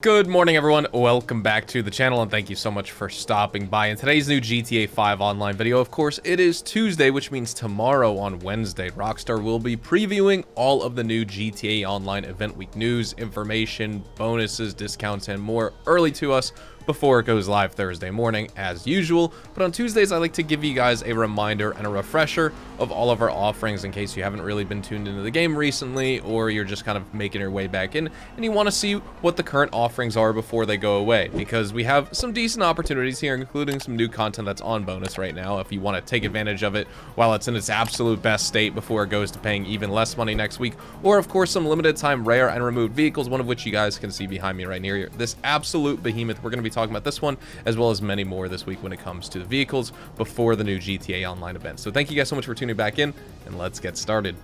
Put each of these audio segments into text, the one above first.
Good morning, everyone. Welcome back to the channel, and thank you so much for stopping by. In today's new GTA 5 Online video, of course, it is Tuesday, which means tomorrow on Wednesday, Rockstar will be previewing all of the new GTA Online Event Week news, information, bonuses, discounts, and more early to us before it goes live Thursday morning, as usual. But on Tuesdays, I like to give you guys a reminder and a refresher of all of our offerings in case you haven't really been tuned into the game recently, or you're just kind of making your way back in and you want to see what the current offerings are before they go away, because we have some decent opportunities here, including some new content that's on bonus right now if you want to take advantage of it while it's in its absolute best state before it goes to paying even less money next week. Or of course, some limited time rare and removed vehicles, one of which you guys can see behind me right here. This absolute behemoth. We're going to be talking about this one as well as many more this week when it comes to the vehicles before the new GTA Online event. So thank you guys so much for tuning back in, and let's get started.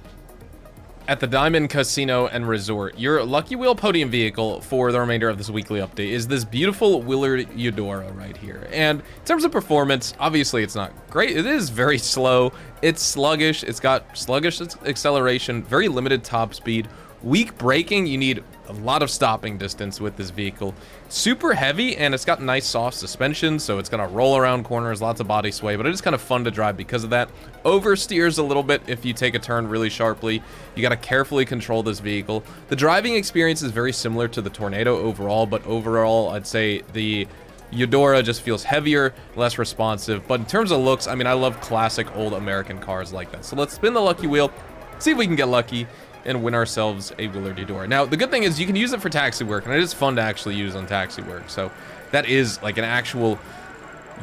At the Diamond Casino and Resort, your Lucky Wheel podium vehicle for the remainder of this weekly update is this beautiful Willard Eudora right here. And in terms of performance, obviously it's not great. It is very slow. It's sluggish. It's got sluggish acceleration, very limited top speed, weak braking. You need a lot of stopping distance with this vehicle. Super heavy, and it's got nice soft suspension, so it's gonna roll around corners, lots of body sway, but it is kind of fun to drive because of that. Oversteers a little bit if you take a turn really sharply. You gotta carefully control this vehicle. The driving experience is very similar to the Tornado overall, but overall I'd say the Eudora just feels heavier, less responsive. But in terms of looks, I mean, I love classic old American cars like that. So let's spin the Lucky Wheel, see if we can get lucky and win ourselves a Willard Eudora. Now, the good thing is you can use it for taxi work, and it is fun to actually use on taxi work. So that is like an actual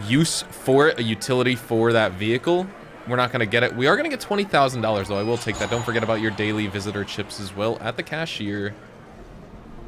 use for it, a utility for that vehicle. We're not going to get it. We are going to get $20,000, though. I will take that. Don't forget about your daily visitor chips as well at the cashier.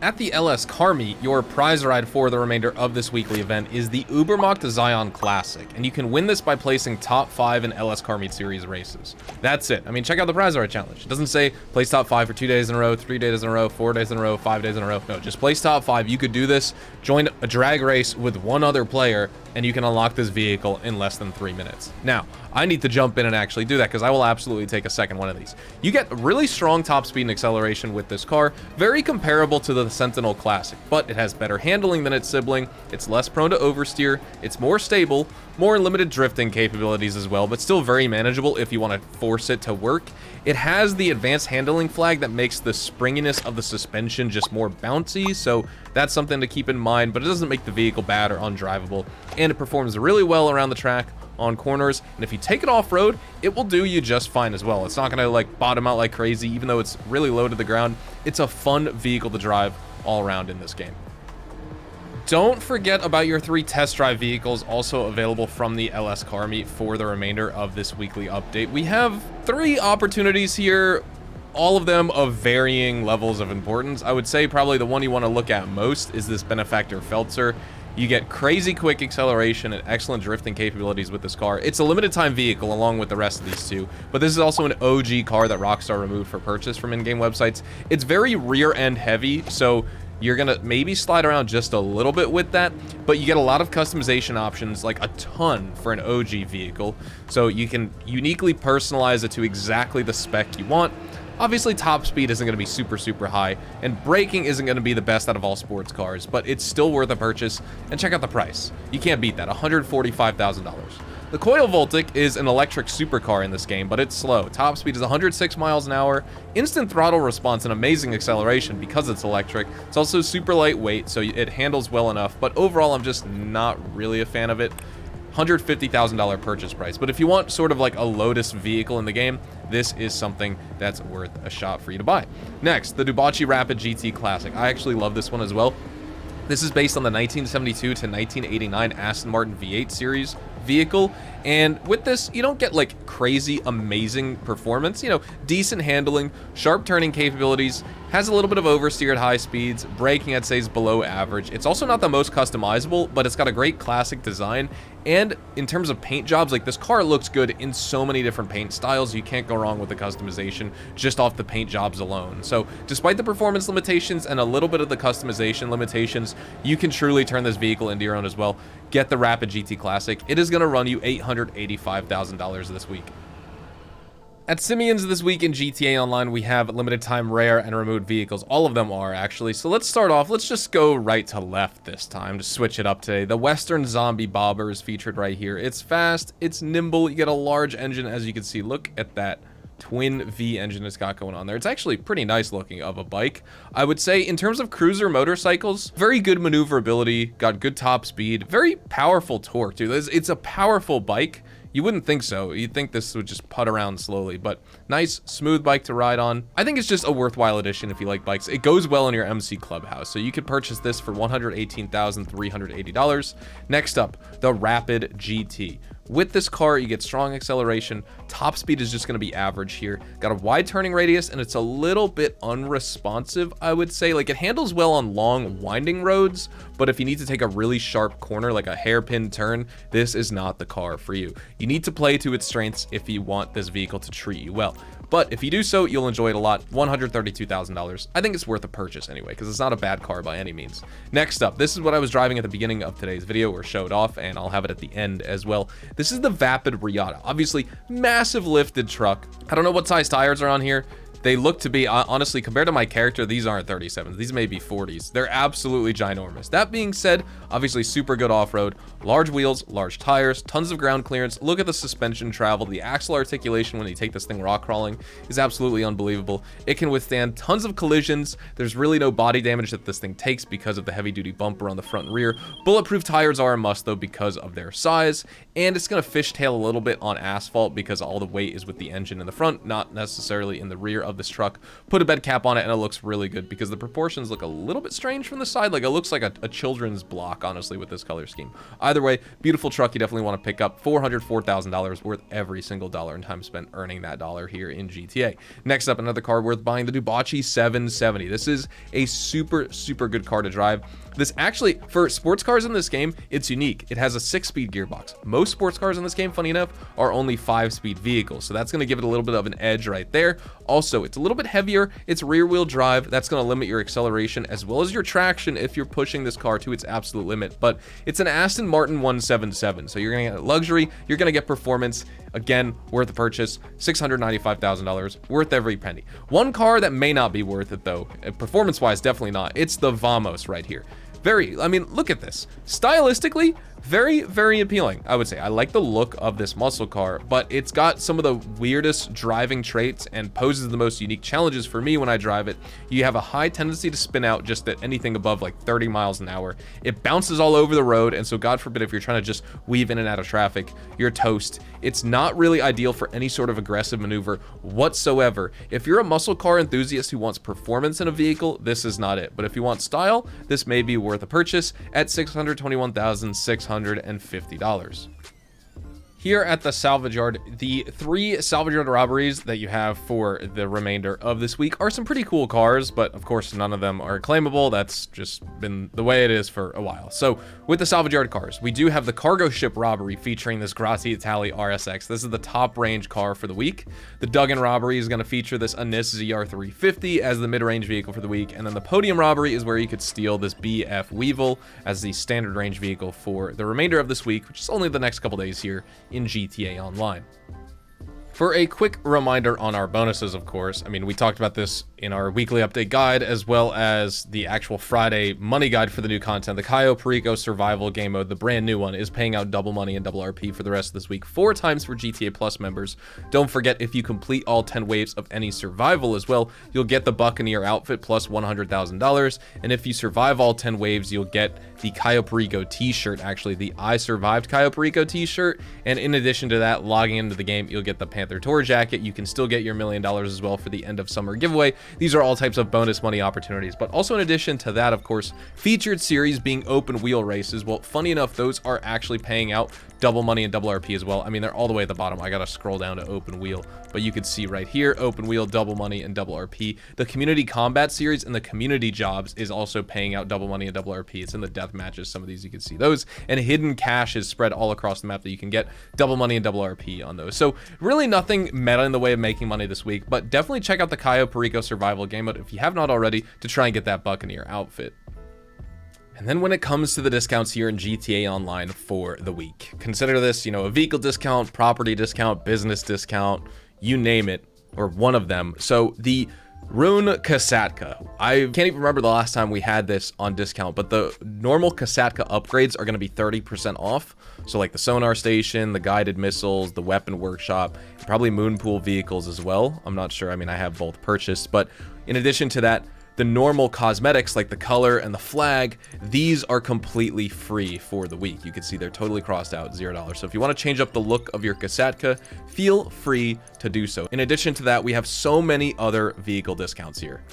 At the LS Car Meet, your prize ride for the remainder of this weekly event is the Ubermacht Zion Classic, and you can win this by placing top 5 in LS Car Meet Series races. That's it. I mean, check out the prize ride challenge. It doesn't say place top 5 for 2 days in a row, 3 days in a row, 4 days in a row, 5 days in a row. No, just place top 5. You could do this, join a drag race with one other player, and you can unlock this vehicle in less than 3 minutes. Now, I need to jump in and actually do that because I will absolutely take a second one of these. You get really strong top speed and acceleration with this car, very comparable to the Sentinel Classic, but it has better handling than its sibling. It's less prone to oversteer. It's more stable, more limited drifting capabilities as well, but still very manageable if you want to force it to work. It has the advanced handling flag that makes the springiness of the suspension just more bouncy, so that's something to keep in mind, but it doesn't make the vehicle bad or undrivable, and it performs really well around the track on corners, and if you take it off-road, it will do you just fine as well. It's not gonna like bottom out like crazy, even though it's really low to the ground. It's a fun vehicle to drive all around in this game. Don't forget about your 3 test drive vehicles also available from the LS Car Meet for the remainder of this weekly update. We have 3 opportunities here, all of them of varying levels of importance. I would say probably the one you want to look at most is this Benefactor Feltzer. You get crazy quick acceleration and excellent drifting capabilities with this car. It's a limited time vehicle along with the rest of these 2, but this is also an OG car that Rockstar removed for purchase from in-game websites. It's very rear end heavy, so you're gonna maybe slide around just a little bit with that, but you get a lot of customization options, like a ton for an OG vehicle, so you can uniquely personalize it to exactly the spec you want. Obviously, top speed isn't going to be super high, and braking isn't going to be the best out of all sports cars, but it's still worth a purchase, and check out the price. You can't beat that, $145,000. The Coil Voltic is an electric supercar in this game, but it's slow. Top speed is 106 miles an hour, instant throttle response, and amazing acceleration because it's electric. It's also super lightweight, so it handles well enough, but overall, I'm just not really a fan of it. $150,000 purchase price, but if you want sort of like a Lotus vehicle in the game, this is something that's worth a shot for you to buy. Next, the Dubachi Rapid GT Classic. I actually love this one as well. This is based on the 1972 to 1989 Aston Martin V8 series vehicle, and with this you don't get like crazy amazing performance, you know, decent handling, sharp turning capabilities, has a little bit of oversteer at high speeds, braking I'd say is below average. It's also not the most customizable, but it's got a great classic design, and in terms of paint jobs, like this car looks good in so many different paint styles. You can't go wrong with the customization just off the paint jobs alone. So despite the performance limitations and a little bit of the customization limitations, you can truly turn this vehicle into your own as well. Get the Rapid GT Classic. It is going to run you $885,000 this week. At Simeon's this week in GTA Online, we have limited time rare and removed vehicles. All of them are, actually. So let's start off. Let's just go right to left this time to switch it up today. The Western Zombie Bobber is featured right here. It's fast, it's nimble, you get a large engine, as you can see. Look at that twin V engine it's got going on there. It's actually pretty nice looking of a bike. I would say in terms of cruiser motorcycles, very good maneuverability, got good top speed, very powerful torque, dude. It's a powerful bike. You wouldn't think so. You'd think this would just putt around slowly, but nice, smooth bike to ride on. I think it's just a worthwhile addition if you like bikes. It goes well in your MC Clubhouse, so you could purchase this for $118,380. Next up, the Rapid GT. With this car, you get strong acceleration. Top speed is just going to be average here. Got a wide turning radius, and it's a little bit unresponsive, I would say. Like, it handles well on long, winding roads, but if you need to take a really sharp corner, like a hairpin turn, this is not the car for you. You need to play to its strengths if you want this vehicle to treat you well. But if you do so, you'll enjoy it a lot. $132,000. I think it's worth a purchase anyway, because it's not a bad car by any means. Next up, this is what I was driving at the beginning of today's video, or showed off, and I'll have it at the end as well. This is the Vapid Riata. Obviously, massive lifted truck. I don't know what size tires are on here. They look to be, honestly, compared to my character, these aren't 37s. These may be 40s. They're absolutely ginormous. That being said, obviously super good off-road. Large wheels, large tires, tons of ground clearance. Look at the suspension travel. The axle articulation when you take this thing rock crawling is absolutely unbelievable. It can withstand tons of collisions. There's really no body damage that this thing takes because of the heavy-duty bumper on the front and rear. Bulletproof tires are a must, though, because of their size. And it's going to fishtail a little bit on asphalt because all the weight is with the engine in the front, not necessarily in the rear of this truck. Put a bed cap on it and it looks really good because the proportions look a little bit strange from the side. Like, it looks like a children's block, honestly, with this color scheme. Either way, beautiful truck you definitely want to pick up. $404,000, worth every single dollar and time spent earning that dollar here in GTA. Next up, another car worth buying, the Dubachi 770. This is a super good car to drive. This actually, for sports cars in this game, it's unique. It has a 6-speed gearbox. Most sports cars in this game, funny enough, are only 5-speed vehicles, so that's going to give it a little bit of an edge right there. Also, it's a little bit heavier. It's rear-wheel drive. That's going to limit your acceleration as well as your traction if you're pushing this car to its absolute limit. But it's an Aston Martin 177, so you're going to get luxury. You're going to get performance. Again, worth the purchase. $695,000, worth every penny. One car that may not be worth it, though, performance-wise, definitely not. It's the Vamos right here. I mean, look at this. Stylistically, very appealing, I would say. I like the look of this muscle car, but it's got some of the weirdest driving traits and poses the most unique challenges for me when I drive it. You have a high tendency to spin out just at anything above like 30 miles an hour. It bounces all over the road, and so God forbid if you're trying to just weave in and out of traffic, you're toast. It's not really ideal for any sort of aggressive maneuver whatsoever. If you're a muscle car enthusiast who wants performance in a vehicle, this is not it. But if you want style, this may be worth a purchase at $621,650. Here at the salvage yard, the 3 salvage yard robberies that you have for the remainder of this week are some pretty cool cars, but of course none of them are claimable. That's just been the way it is for a while. So with the salvage yard cars, we do have the cargo ship robbery featuring this Grassi Italy RSX. This is the top range car for the week. The Duggan robbery is going to feature this Anis ZR350 as the mid-range vehicle for the week, and then the podium robbery is where you could steal this BF Weevil as the standard range vehicle for the remainder of this week, which is only the next couple days here in GTA Online. For a quick reminder on our bonuses, of course, I mean, we talked about this in our weekly update guide, as well as the actual Friday money guide for the new content. The Cayo Perico Survival Game Mode, the brand new one, is paying out double money and double RP for the rest of this week, 4 times for GTA Plus members. Don't forget, if you complete all 10 waves of any survival as well, you'll get the Buccaneer outfit plus $100,000. And if you survive all 10 waves, you'll get the Cayo Perico t-shirt, actually, the I Survived Cayo Perico t-shirt. And in addition to that, logging into the game, you'll get the Panther Tour jacket. You can still get your $1 million as well for the end of summer giveaway. These are all types of bonus money opportunities, but also in addition to that, of course, featured series being open wheel races. Well, funny enough, those are actually paying out double money and double RP as well. I mean, they're all the way at the bottom. I gotta scroll down to open wheel, but you can see right here, open wheel, double money and double RP. The community combat series and the community jobs is also paying out double money and double RP. It's in the death matches. Some of these you can see those, and hidden cash is spread all across the map that you can get double money and double RP on those. So really nothing meta in the way of making money this week, but definitely check out the Cayo Perico Survival Game Mode if you have not already to try and get that Buccaneer outfit. And then when it comes to the discounts here in GTA Online for the week, consider this, you know, a vehicle discount, property discount, business discount, you name it, or one of them. So the Rune Kasatka. I can't even remember the last time we had this on discount, but the normal Kasatka upgrades are going to be 30% off. So like the sonar station, the guided missiles, the weapon workshop, probably moonpool vehicles as well. I'm not sure. I mean, I have both purchased, but in addition to that, the normal cosmetics like the color and the flag, these are completely free for the week. You can see they're totally crossed out, $0. So if you want to change up the look of your Kasatka, feel free to do so. In addition to that, we have so many other vehicle discounts here.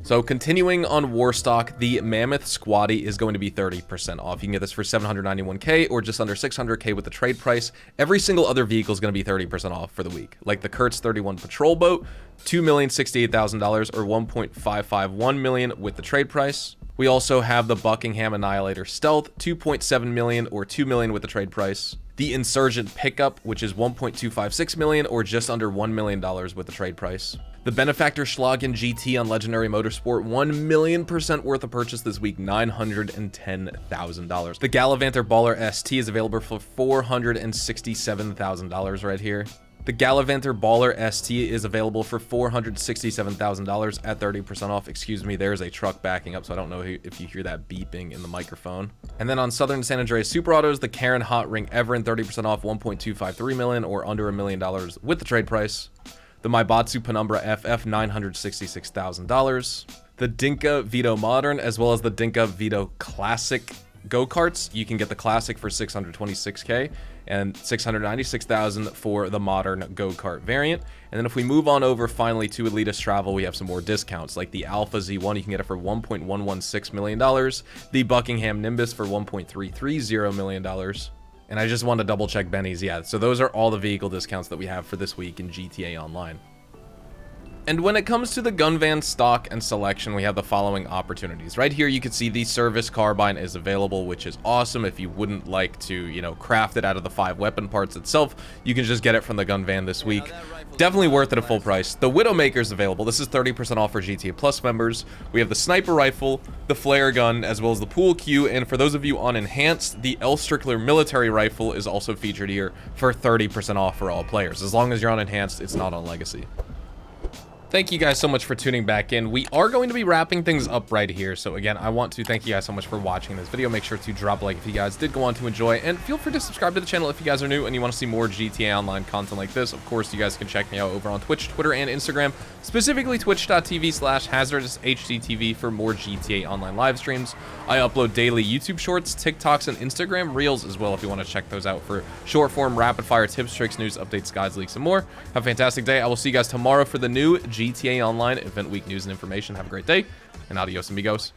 So continuing on WARSTOCK, the Mammoth Squatty is going to be 30% off. You can get this for 791k or just under 600k with the trade price. Every single other vehicle is going to be 30% off for the week, like the Kurtz 31 patrol boat, $2,068,000 or 1.551 million with the trade price. We also have the Buckingham Annihilator Stealth, 2.7 million or 2 million with the trade price. The Insurgent Pickup, which is 1.256 million or just under $1 million with the trade price. The Benefactor Schlagen GT on Legendary Motorsport, 1,000,000% worth of purchase this week, $910,000. The Gallivanter Baller ST is available for $467,000 right here. The Gallivanter Baller ST is available for $467,000 at 30% off. Excuse me, there's a truck backing up, so I don't know if you hear that beeping in the microphone. And then on Southern San Andreas Super Autos, the Karen Hot Ring Everin, 30% off, $1.253 million or under $1 million with the trade price. The Maibatsu Penumbra FF, $966,000. The Dinka Vito Modern, as well as the Dinka Vito Classic go-karts. You can get the Classic for 626k and 696,000 for the modern go-kart variant. And then if we move on over finally to Elitist Travel, we have some more discounts, like the Alpha Z1, you can get it for $1.116 million. The Buckingham Nimbus for $1.330 million. And I just want to double check Benny's. Yeah, so those are all the vehicle discounts that we have for this week in GTA Online. And when it comes to the gun van stock and selection, we have the following opportunities. Right here, you can see the service carbine is available, which is awesome. If you wouldn't like to, you know, craft it out of the 5 weapon parts itself, you can just get it from the gun van this week. Definitely worth it at full price. The Widowmaker is available. This is 30% off for GTA Plus members. We have the sniper rifle, the flare gun, as well as the pool cue. And for those of you on enhanced, the L. Strickler military rifle is also featured here for 30% off for all players. As long as you're on enhanced, it's not on legacy. Thank you guys so much for tuning back in. We are going to be wrapping things up right here. So again, I want to thank you guys so much for watching this video. Make sure to drop a like if you guys did go on to enjoy, and feel free to subscribe to the channel if you guys are new and you want to see more GTA Online content like this. Of course, you guys can check me out over on Twitch, Twitter, and Instagram, specifically twitch.tv/HazardousHDTV for more GTA Online live streams. I upload daily YouTube shorts, TikToks, and Instagram reels as well if you want to check those out for short form, rapid fire tips, tricks, news, updates, guides, leaks, and more. Have a fantastic day. I will see you guys tomorrow for the new GTA Online Event Week news and information. Have a great day, and adios amigos.